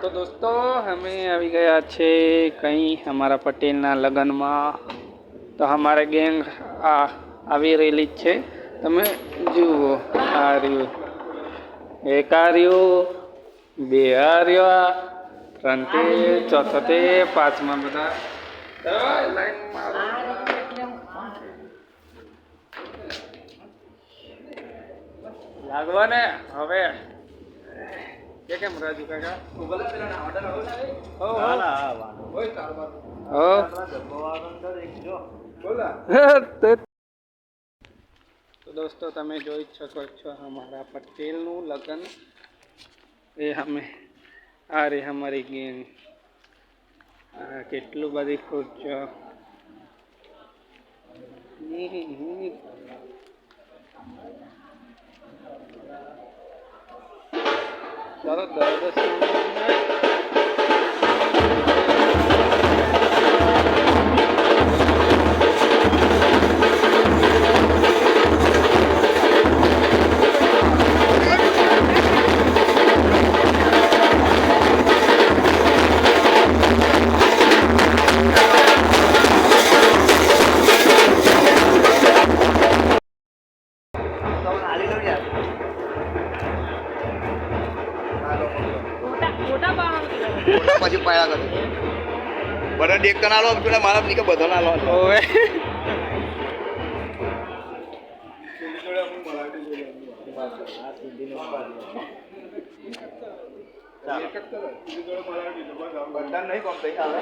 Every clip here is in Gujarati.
तो दोस्तों हमें अभी गया छे कहीं हमारा पटेल ना लगन में, तो हमारे गैंग આવી રહેલી છે। તમે જુઓ આ રહ્યું, એક આ રહ્યું, બે આ રહ્યો, ત્રણ તે, ચોથો તે, પાંચમા બધા લાઈનમાં લાગવા ને હવે કે કેમ રાજુ કાકા ગૂગલ પેલા ના ઓર્ડર આવો ને હો હોય કારવાર હો બોલા। तो दोस्तों તમે જોઈ શકો છો हमारा पटेल નું લગન એ અમે આ રે हमारी गैंग કેટલું બધી ખુરશીઓ ચાલો દર્શન પછી પાયા કર બધા દેખ કના લો પેલા મારા નીકે બધા ના લો ઓવે જોડે હું મરાઠી જોડે આ હિન્દી નો પાડી એક જ કરો હિન્દી જોડે મરાઠી નો બધા નહીં કોમ થઈ આવે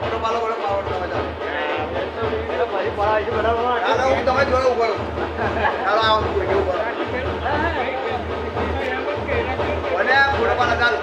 ફોટો પાલો બડો પાવર તમે જાઓ એ પછી પડાય છે બરાબર ના હું તમે જોડે ઉપર ચાલો આવો કોઈ ઉપર અને ફોટો પાલા ચાલો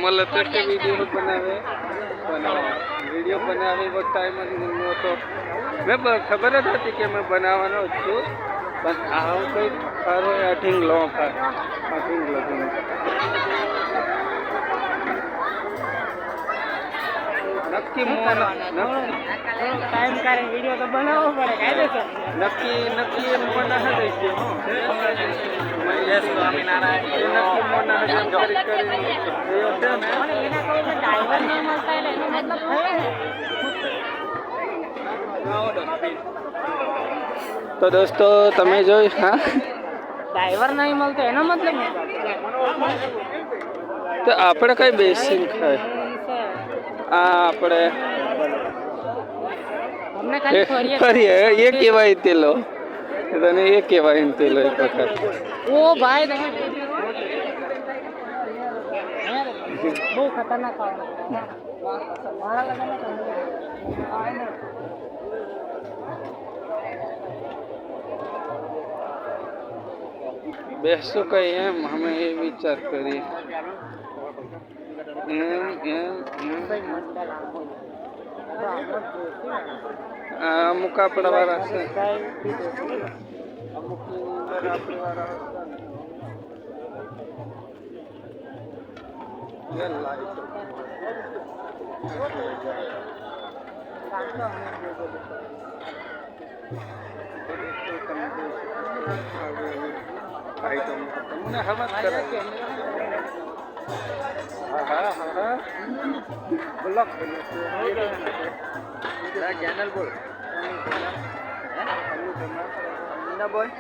મળે તો કે વિડીયો બનાવે वो टाइम तो मैं खबर જ હતી કે मैं बनाવાનો છું પણ આવું કંઈક ખરું એ ઢીંગલો ઢીંગલો નક્કી ટાઈમ કાઢે વિડીયો તો બનાવવો પડે કાયદેસર. નક્કી એમ પણ ના થઈ છે પણ એના કોઈ ડ્રાઈવર નહીં મળતા એટલે એનો મતલબ થયો ને. તો દોસ્તો તમે જોઈ હા ડ્રાઈવર નહીં મળતો એનો મતલબ નહીં. તો આપણે કઈ બેસીને ખાય આપણે અમને ખાલી ફરીએ. ફરીએ એ કહેવાય તેલો તને એ કહેવાય ને તેલો એક વખત ઓ ભાઈ તમે બહુ ખતરનાક મારા લગ્ન બેસું કઈ એમ અમે એ વિચાર કરીએ અમુક આપણા વાળા છે અમુક આપણી વાળા તમને હવા કરાવી હા બ્લોક ચેનલ બોલ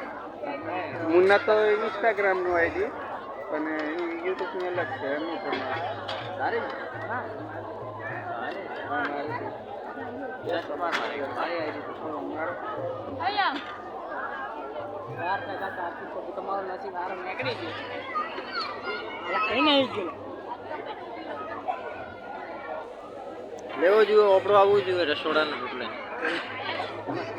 મુન્ના તો ઇન્સ્ટાગ્રામ નું આઈડી અને યુટ્યુબ ની અલગ છે એનું સારી તમારું નસીબ આરામ નીકળી ગયું કઈ નહીં ગયું. લેવો જોઈએ ઓપરો આવવું જોઈએ રસોડાનું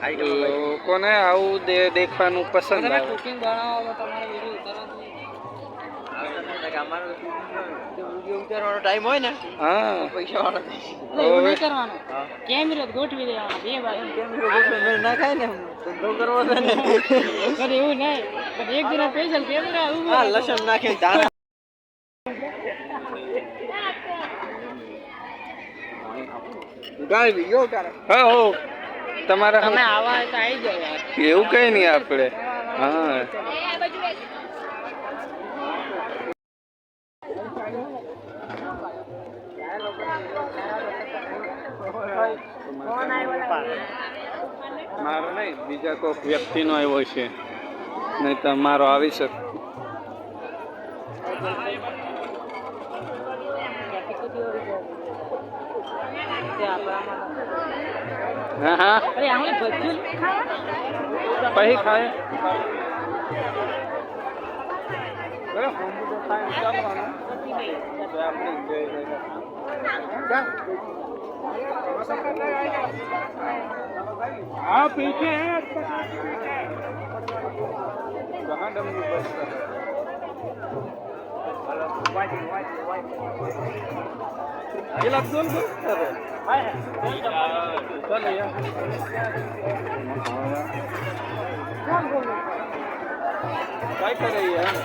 એટલે કોને આવું દેખવાનું પસંદ તમે આવે કુકિંગ બનાવો તો તમારો વિડીયો ઉતારવા અમારો વિડીયો ઉતારવાનો ટાઈમ હોય ને હા પૈસા વાળો એવું નહીં કરવાનું. કેમેરો ગોઠવી દેવાનો બે બાજુ. ના ખાય ને ધંધો કરવો છે ને પણ એવું નહીં પણ એક જણા સ્પેશિયલ કેમેરા હા લસણ નાખે ધાણા ગાય વિડિયો ઉતારે હા હો તમારા તમે આવા હોય તો આવી જાવ યાર. એવું કઈ નહીં આપણે હા મારો નહીં બીજા કોઈક વ્યક્તિનો આવ્યો છે નહીં તો મારો આવી શકે હા હા અરે આમને બધું પછી ખાય हाँ पीछे है कहाँ डमरू बजता ये लग दो चल यार काय करे यार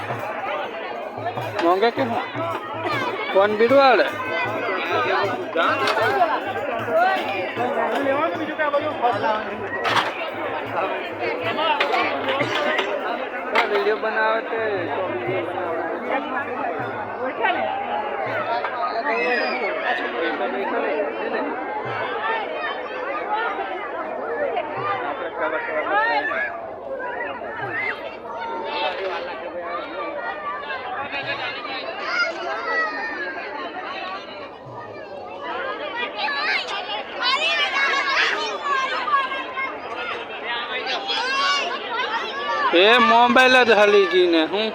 मोंगे के कौन बिडवाड़ वीडियो बनावते तो એ મોબાઈલ જ હલી ગઈ હું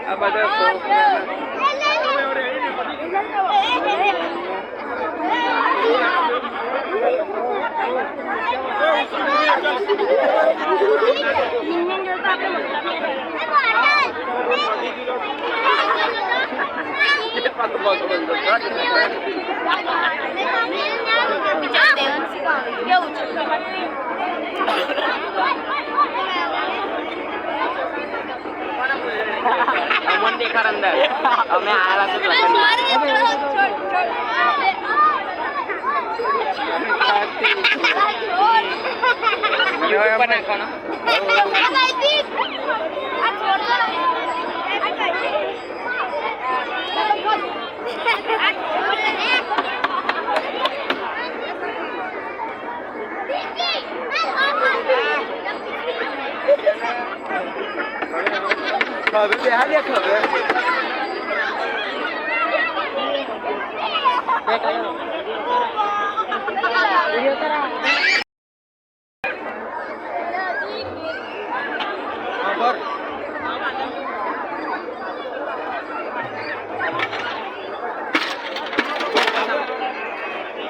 આ બધા અમન દેખાડ અંદર અમે આયા છે ઉપર નાખવાનો ખબર બેહાડે ખબર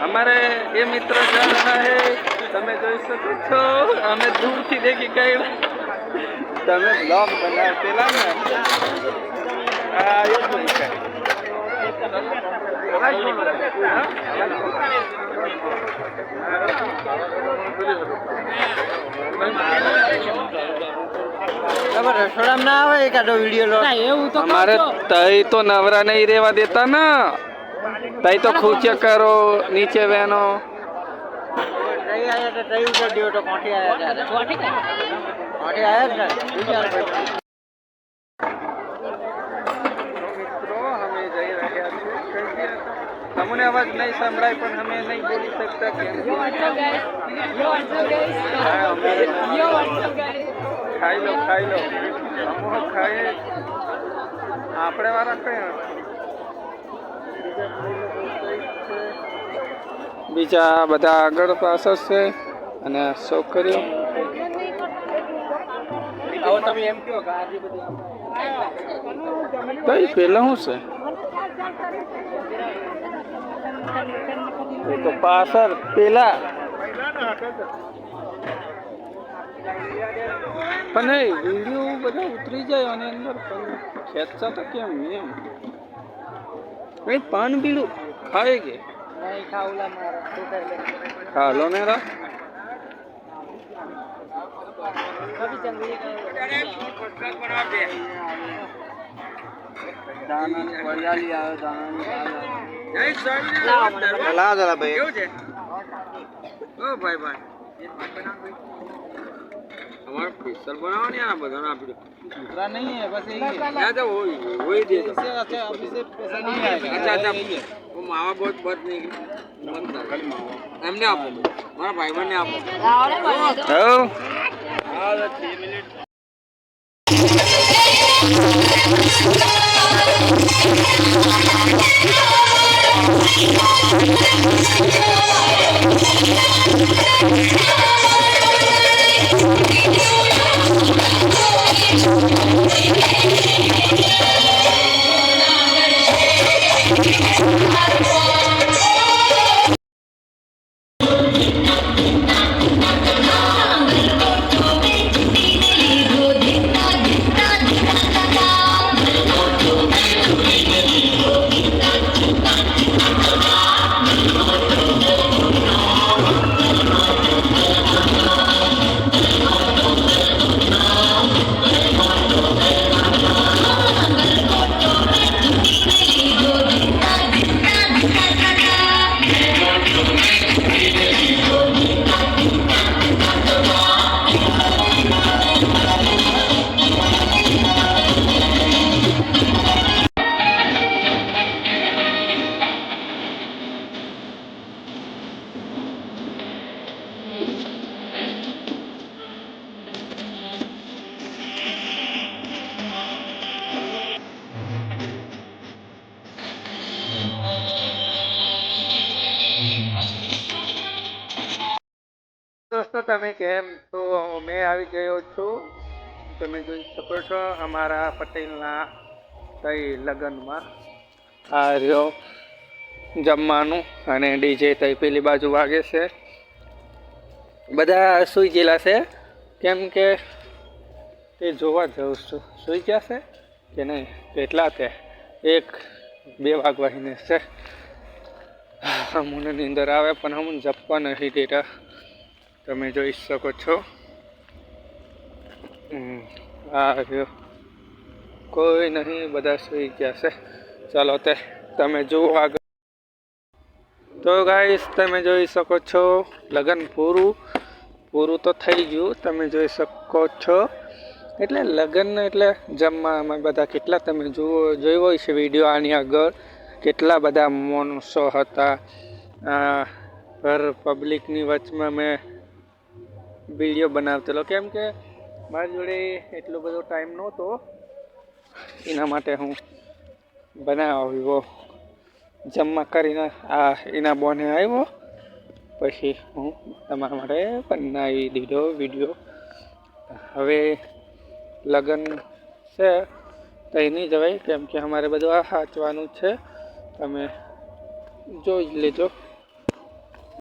हमारे ये मित्र जा रहा है તમે જોઈ શકો છો અમે દૂરથી દેખી ગઈ તમે બ્લોગ બનાવેલા ને આ એ જ છે રસોડામાં ના આવે એકાદો વિડીયો એવું તો અમારે તઈ તો નવરા નહીં રહેવા દેતા ને તઈ તો ખૂચે કરો નીચે વેનો અમે જઈ રહ્યા છીએ તમને અવાજ નહીં સંભળાય પણ અમે નહીં બોલી શકતા કેમ ખાઈ લો અમુક ખાઈએ આપણે વાળા કયા બીજા બધા આગળ પાછળ છે અને છોકરીઓ તમે એમ કહો કે આજે કઈ પેલા શું છે એ તો પાછળ પેલા પણ એ વિડીયો બધા ઉતરી જાય અને અંદર ખેંચતા તો કેમ એમ કઈ પાન બીડું ખાય કે ખા લો ને રા हमारा स्पेशल बनाओ आ बना आपको दूसरा नहीं है बस यही है क्या तो वही दे दो अच्छा अभी से पैसा नहीं आएगा अच्छा वो मावा बहुत नहीं मत मावा हमने आपको हमारा भाई बहन ने आपको आओ 3 मिनट દોસ્તો તમે કેમ છો મેં આવી ગયો છું તમે જોઈ શકો છો અમારા પટેલના તઈ લગ્નમાં આ રહ્યો જમવાનું અને ડીજે તઈ પેલી બાજુ વાગે છે બધા સૂઈ ગયેલા છે કેમ કે તે જોવા જાઉં છું સૂઈ ગયા છે કે નહીં કેટલા તે 1-2 વાગવાને છે. અમને નીંદર આવે પણ અમને જપવા નથી દેતા તમે જોઈ શકો છો. આ રહ્યો કોઈ નહીં બધા સૂઈ ગયા છે. ચાલો તે તમે જુઓ આગળ. તો ગાઈસ તમે જોઈ શકો છો લગન પૂરું તો થઈ ગયું તમે જોઈ શકો છો. એટલે લગ્ન એટલે જમવા અમે બધા કેટલા તમે જોયું હોય છે વિડીયો આની આગળ કેટલા બધા માણસો હતા. પર પબ્લિકની વચમાં મેં વિડીયો બનાવતેલો કેમ કે મારી જોડે એટલો બધો ટાઈમ નહોતો એના માટે હું બનાવ્યો. જમવા કરીને એના બોને આવ્યો પછી હું તમારા માટે બનાવી દીધો વિડીયો. હવે લગ્ન છે તો એ નહીં જવાય કેમ કે અમારે બધું આ સાચવાનું છે તમે જોઈ લેજો.